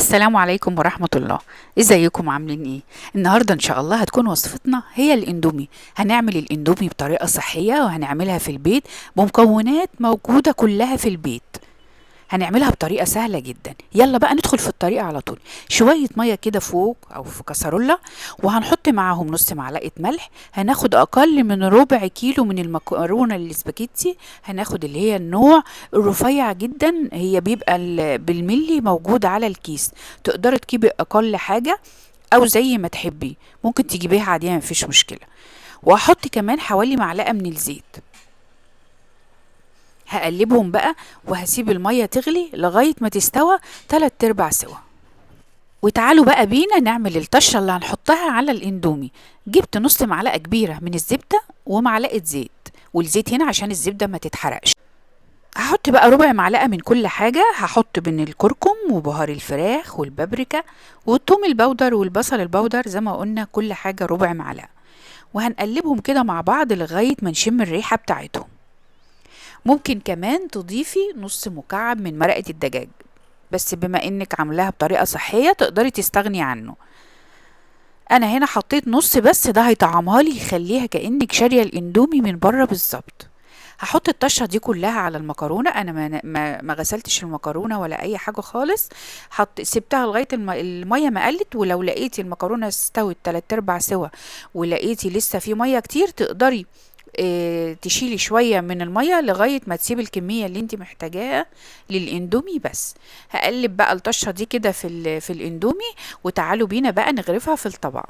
السلام عليكم ورحمة الله. ازيكم عاملين ايه؟ النهاردة ان شاء الله هتكون وصفتنا هي الاندومي. هنعمل الاندومي بطريقة صحية وهنعملها في البيت بمكونات موجودة كلها في البيت. هنعملها بطريقة سهلة جدا. يلا بقى ندخل في الطريقة على طول. شوية مية كده فوق او في كسرولة، وهنحط معاهم نص معلقة ملح. هناخد اقل من ربع كيلو من المكرونة الاسباجيتي. هناخد اللي هي النوع الرفيع جدا، هي بيبقى بالملي موجود على الكيس. تقدري تجيبي اقل حاجة او زي ما تحبي، ممكن تجيبيها عادية مفيش مشكلة. وهحط كمان حوالي معلقة من الزيت. هقلبهم بقى وهسيب المية تغلي لغاية ما تستوى 3/4 سوا. وتعالوا بقى بينا نعمل الطشة اللي هنحطها على الاندومي. جبت نص معلقة كبيرة من الزبدة ومعلقة زيت، والزيت هنا عشان الزبدة ما تتحرقش. هحط بقى ربع معلقة من كل حاجة. هحط من الكركم وبهار الفراخ والبابريكا والثوم البودر والبصل البودر، زي ما قلنا كل حاجة ربع معلقة. وهنقلبهم كده مع بعض لغاية ما نشم الريحة بتاعتهم. ممكن كمان تضيفي نص مكعب من مرقة الدجاج، بس بما انك عاملاها بطريقة صحية تقدري تستغني عنه. انا هنا حطيت نص بس، ده هيطعمها لي يخليها كأنك شارية الاندومي من بره بالظبط. هحط الطشة دي كلها على المكرونة. انا ما غسلتش المكرونة ولا اي حاجة خالص. سبتها لغاية المية ما قلت. ولو لقيتي المكرونة استوت 3/4 سوا ولقيتي لسه في مية كتير، تقدري تشيلي شوية من المية لغاية ما تسيب الكمية اللي انت محتاجاها للاندومي بس. هقلب بقى الطشة دي كده في الاندومي، وتعالوا بينا بقى نغرفها في الطبق.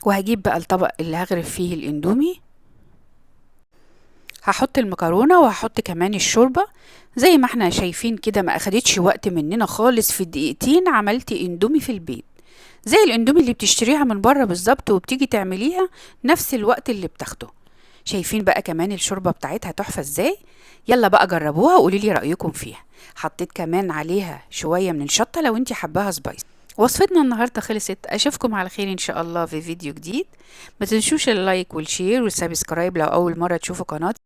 وهجيب بقى الطبق اللي هغرف فيه الاندومي. هحط المكرونة وهحط كمان الشوربة. زي ما احنا شايفين كده، ما اخدتش وقت مننا خالص، في دقيقتين عملتي اندومي في البيت، زي الاندومي اللي بتشتريها من بره بالظبط، وبتيجي تعمليها نفس الوقت اللي بتاخده. شايفين بقى كمان الشوربة بتاعتها تحفة ازاي؟ يلا بقى جربوها وقولي لي رأيكم فيها. حطيت كمان عليها شوية من الشطة لو انتي حباها سبايس. وصفتنا النهاردة خلصت. اشوفكم على خير ان شاء الله في فيديو جديد. ما تنسوش اللايك والشير والسبسكرايب لو اول مرة تشوفوا قناتي.